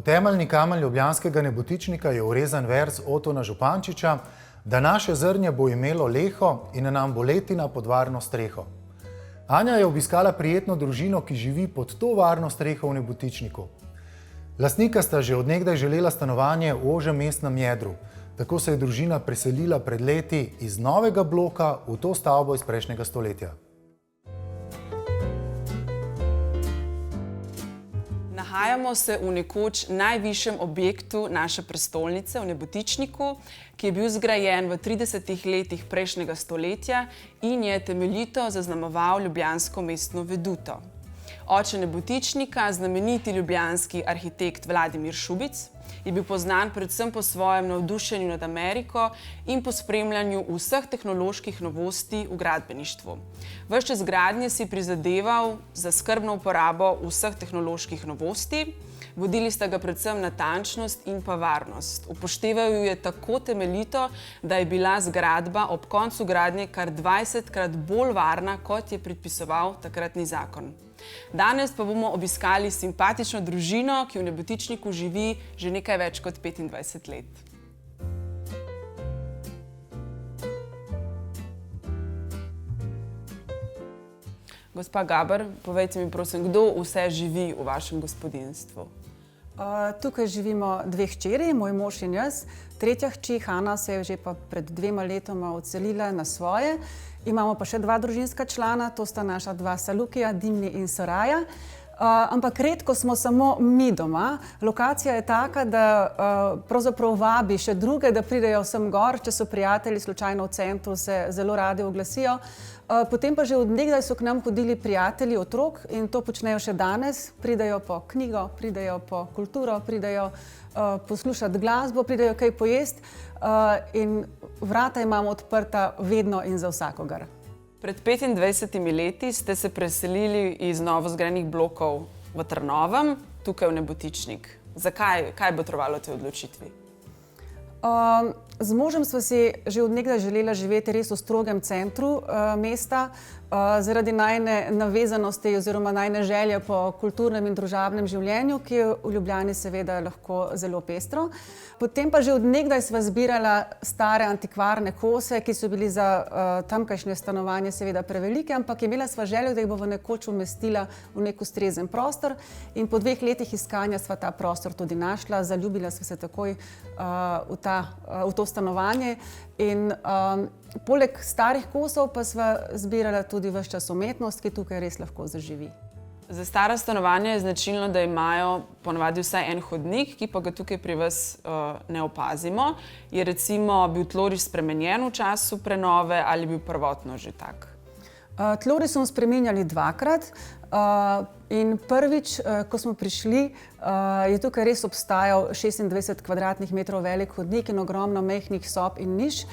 V temeljni kamen ljubljanskega nebotičnika je urezan verz Otona Župančiča, da naše zrnje bo imelo leho in nam bo letina pod varno streho. Anja je obiskala prijetno družino, ki živi pod to varno streho v nebotičniku. Lastnika sta že od nekdaj želela stanovanje v ožjem mestnem jedru. Tako se je družina preselila pred leti iz novega bloka v to stavbo iz prejšnjega stoletja. Nahajamo se v nekoč najvišjem objektu naše prestolnice, v Nebotičniku, ki je bil zgrajen v 30 letih prejšnjega stoletja in je temeljito zaznamoval ljubljansko mestno veduto. Oče Nebotičnika, znameniti ljubljanski arhitekt Vladimir Šubic, je bil poznan predvsem po svojem navdušenju nad Ameriko in po spremljanju vseh tehnoloških novosti v gradbeništvu. Ves čas gradnje si prizadeval za skrbno uporabo vseh tehnoloških novosti. Vodili sta ga predvsem natančnost in pa varnost. Upošteval ju je tako temeljito, da je bila zgradba ob koncu gradnje kar 20krat bolj varna, kot je predpisoval takratni zakon. Danes pa bomo obiskali simpatično družino, ki v Nebotičniku živi že nekaj več kot 25 let. Gospa Gaber, povejte mi prosim, kdo vse živi v vašem gospodinjstvu? Tukaj živimo dve hčeri, moj mož in jaz. Tretja hči, Hana, se je že pa pred 2 letoma odselila na svoje. Imamo pa še 2 družinska člana, to sta naša 2 Salukija, Dimni in Soraja. Ampak redko smo samo mi doma. Lokacija je taka, da pravzaprav vabi še druge, da pridejo sem gor, če so prijatelji slučajno v centru, se zelo radi oglasijo. Potem pa že od nekdaj so k nam hodili prijatelji otrok in to počnejo še danes. Pridejo po knjigo, pridejo po kulturo, pridejo poslušati glasbo, pridejo kaj pojesti in vrata imamo odprta vedno in za vsakogar. Pred 25 leti ste se preselili iz novozgrajenih blokov v Trnovem, tukaj v Nebotičnik. Zakaj? Kaj bo botrovalo tej odločitvi? Z možem sva si že od nekdaj želela živeti res v strogem centru mesta, zaradi najine navezanosti oziroma najine želje po kulturnem in družabnem življenju, ki je v Ljubljani seveda lahko zelo pestro. Potem pa že od nekdaj sva zbirala stare antikvarne kose, ki so bili za tamkajšnje stanovanje seveda prevelike, ampak imela sva željo, da jih bova nekoč umestila v nek ustrezen prostor in po 2 letih iskanja sva ta prostor tudi našla, zaljubila sva se takoj v to stanovanje in poleg starih kosov pa sva zbirala tudi ves čas umetnost, ki tukaj res lahko zaživi. Za stara stanovanja je značilno, da imajo ponavadi vsaj en hodnik, ki pa ga tukaj pri vas ne opazimo. Je recimo bil tloris spremenjen v času prenove ali bil prvotno že tak? Tloris smo spremenjali 2krat in prvič, ko smo prišli, je tukaj res obstajal 26 kvadratnih metrov velik hodnik in ogromno majhnih sob in niš.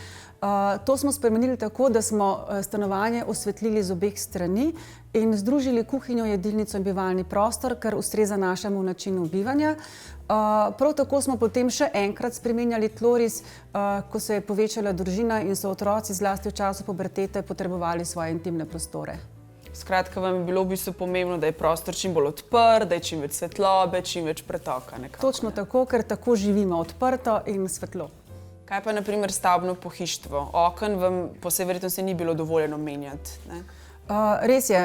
To smo spremenili tako, da smo stanovanje osvetlili z obeh strani in združili kuhinjo, jedilnico in bivalni prostor, kar ustreza našemu načinu bivanja. Prav tako smo potem še enkrat spremenjali tloris, ko se je povečala družina in so otroci zlasti v času pubertete potrebovali svoje intimne prostore. Skratka, vam je bilo v bistvu pomembno, da je prostor čim bolj odprt, da je čim več svetlobe, čim več pretoka nekako. Točno tako, ker tako živimo, odprto in svetlo. Kaj pa na primer stavbno pohištvo? Oken vam po vsej verjetnosti ni bilo dovoljeno menjati, ne? Res je,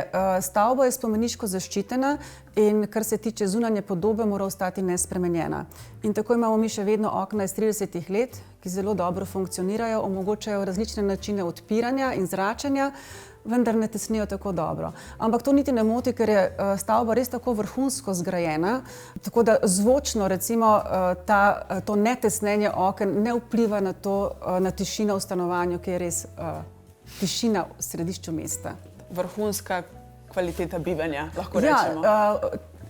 stavba je spomeniško zaščitena in kar se tiče zunanje podobe, mora ostati nespremenjena. In tako imamo mi še vedno okna iz 30 let, ki zelo dobro funkcionirajo, omogočajo različne načine odpiranja in zračenja, vendar ne tesnijo tako dobro. Ampak to niti ne moti, ker je stavba res tako vrhunsko zgrajena, tako da zvočno recimo to netesnenje oken ne vpliva na tišino v stanovanju, ki je res tišina v središču mesta. Vrhunska kvaliteta bivanja, lahko rečemo.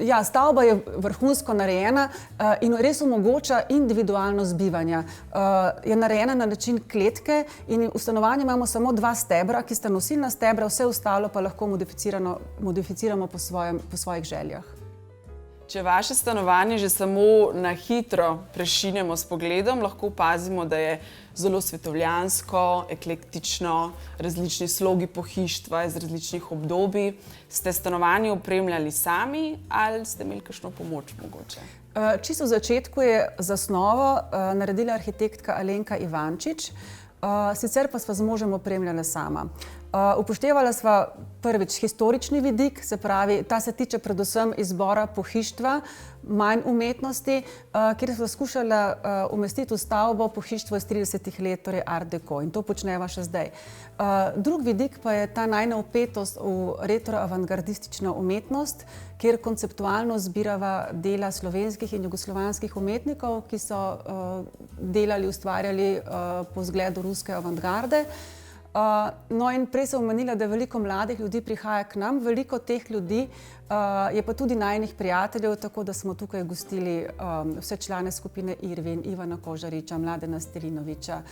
Ja, stavba je vrhunsko narejena in res omogoča individualnost bivanja. Je narejena na način kletke in v stanovanju imamo samo 2 stebra, ki sta nosilna stebra, vse ostalo pa lahko modificiramo po svojih željah. Če vaše stanovanje že samo na hitro prešinemo s pogledom, lahko opazimo, da je zelo svetovljansko, eklektično, različni slogi pohištva iz različnih obdobij. Ste stanovanje opremljali sami ali ste imeli kakšno pomoč mogoče? Čisto v začetku je zasnovo naredila arhitektka Alenka Ivančič, sicer pa sva z možem opremljala sama. Upoštevala sva prvič historični vidik, se pravi, ta se tiče predvsem izbora pohištva, manj umetnosti, kjer sva skušala umestiti v stavbo pohištvo iz 30 let, torej Art Deco, in to počneva še zdaj. Drug vidik pa je ta najina vpetost v retroavantgardistično umetnost, kjer konceptualno zbirava dela slovenskih in jugoslovanskih umetnikov, ki so delali, ustvarjali po zgledu ruske avantgarde. No in prej sem omenila, da veliko mladih ljudi prihaja k nam, veliko teh ljudi je pa tudi najinih prijateljev, tako da smo tukaj gostili vse člane skupine Irvin, Ivana Kožariča, Mladena Stilinoviča,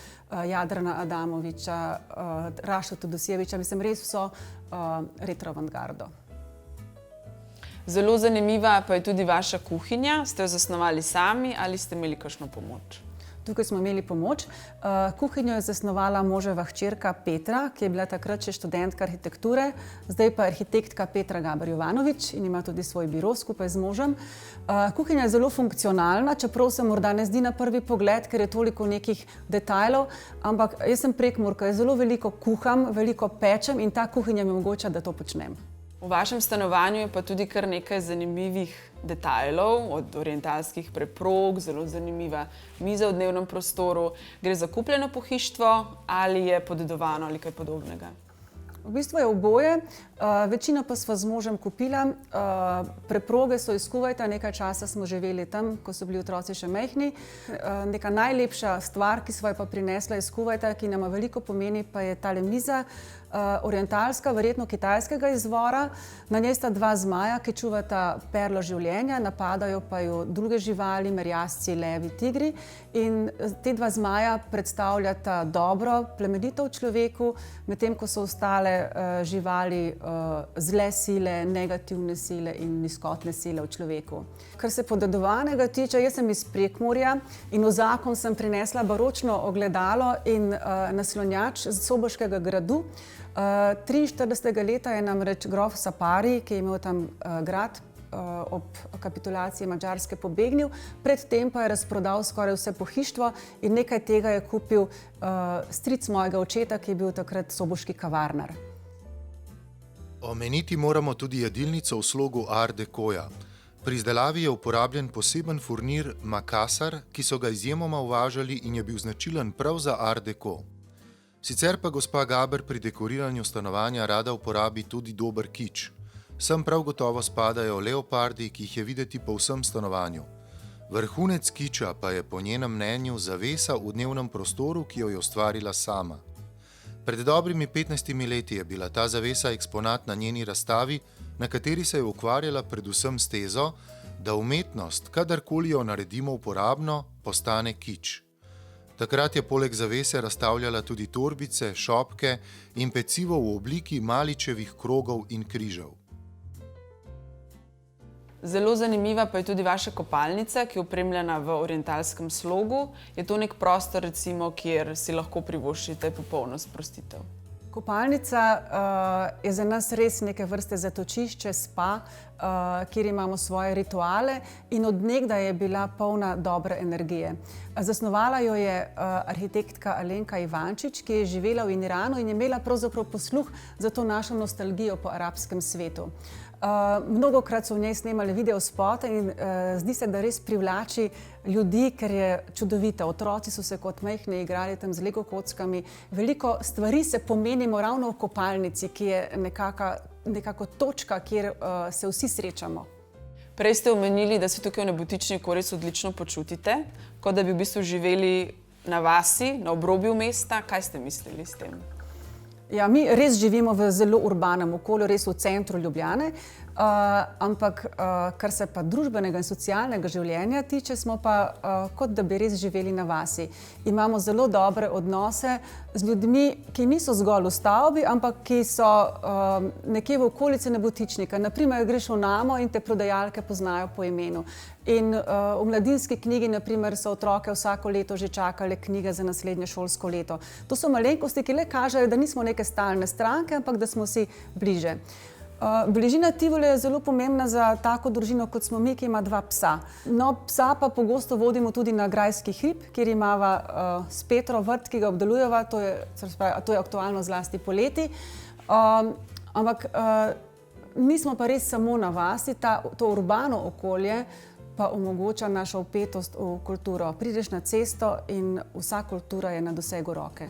Jadrana Adamoviča, Rašo Tudosjeviča, mislim res vso retroavantgardo. Zelo zanimiva pa je tudi vaša kuhinja. Ste jo zasnovali sami ali ste imeli kakšno pomoč? Tukaj smo imeli pomoč. Kuhinjo je zasnovala moževa hčerka Petra, ki je bila takrat še študentka arhitekture, zdaj pa arhitektka Petra Gaber Jovanovič in ima tudi svoj biro skupaj z možem. Kuhinja je zelo funkcionalna, čeprav se morda ne zdi na prvi pogled, ker je toliko nekih detajlov, ampak jaz sem Prekmurka, jaz zelo veliko kuham, veliko pečem in ta kuhinja mi omogoča, da to počnem. V vašem stanovanju je pa tudi kar nekaj zanimivih detajlov, od orientalskih preprog, zelo zanimiva miza v dnevnem prostoru. Gre za kupljeno pohištvo ali je podedovano ali kaj podobnega? V bistvu je oboje, večino pa sva z možem kupila. Preproge so iz Kuvajta, nekaj časa smo živeli tam, ko so bili otroci še majhni. Neka najlepša stvar, ki sva jo pa prinesla iz Kuvajta, ki nama veliko pomeni, pa je tale miza, orientalska, verjetno kitajskega izvora. Na njej sta dva zmaja, ki čuvata perlo življenja, napadajo pa jo druge živali, merjasci, levi, tigri. In te dva zmaja predstavljata dobro, plemenito v človeku, medtem ko so ostale živali zle sile, negativne sile in nizkotne sile v človeku. Kar se podedovanega tiče, jaz sem iz Prekmurja in v zakon sem prinesla baročno ogledalo in naslonjač z Soboškega gradu. 43. leta je namreč grof Sapari, ki je imel tam grad, ob kapitulaciji Madžarske pobegnil, predtem pa je razprodal skoraj vse pohištvo in nekaj tega je kupil stric mojega očeta, ki je bil takrat soboški kavarnar. Omeniti moramo tudi jedilnico v slogu Art Decoja. Pri izdelavi je uporabljen poseben furnir Makassar, ki so ga izjemoma uvažali in je bil značilen prav za Art Deco. Sicer pa gospa Gaber pri dekoriranju stanovanja rada uporabi tudi dober kič. Sem prav gotovo spadajo leopardi, ki jih je videti po vsem stanovanju. Vrhunec kiča pa je po njenem mnenju zavesa v dnevnem prostoru, ki jo je ustvarila sama. Pred dobrimi 15 leti je bila ta zavesa eksponat na njeni razstavi, na kateri se je ukvarjala predvsem s tezo, da umetnost, kadarkoli jo naredimo uporabno, postane kič. Takrat je poleg zavese razstavljala tudi torbice, šopke in pecivo v obliki maličevih krogov in križev. Zelo zanimiva pa je tudi vaša kopalnica, ki je opremljena v orientalskem slogu. Je to nek prostor, recimo, kjer si lahko privoščite popolno sprostitev? Kopalnica je za nas res neke vrste zatočišče, spa, kjer imamo svoje rituale in od nekdaj je bila polna dobre energije. Zasnovala jo je arhitektka Alenka Ivančič, ki je živela v Iranu in je imela pravzaprav posluh za to našo nostalgijo po arabskem svetu. Mnogokrat so v njej snemali videospote in zdi se, da res privlači ljudi, ker je čudovita. Otroci so se kot majhni igrali tam z Lego kockami. Veliko stvari se pomenimo ravno v kopalnici, ki je nekako točka, kjer se vsi srečamo. Prej ste omenili, da se tukaj v Nebotičniku res odlično počutite, kot da bi v bistvu živeli na vasi, na obrobju mesta. Kaj ste mislili s tem? Ja, mi res živimo v zelo urbanem okolju, res v centru Ljubljane, ampak kar se pa družbenega in socialnega življenja tiče, smo pa kot da bi res živeli na vasi. Imamo zelo dobre odnose z ljudmi, ki niso zgolj v stavbi, ampak ki so nekje v okolici Nebotičnika. Naprimer, greš v Namo in te prodajalke poznajo po imenu. In v mladinski knjigi, naprimer, so otroke vsako leto že čakale knjige za naslednje šolsko leto. To so malenkosti, ki le kažejo, da nismo neke stalne stranke, ampak da smo si bliže. Bližina Tivole je zelo pomembna za tako družino, kot smo mi, ki ima 2 psa. No, psa pa pogosto vodimo tudi na Grajski hrib, kjer imava s Petro vrt, ki ga obdelujeva, to je aktualno zlasti poleti. Ampak nismo pa res samo na vasi, to urbano okolje pa omogoča našo vpetost v kulturo. Prideš na cesto in vsa kultura je na dosegu roke.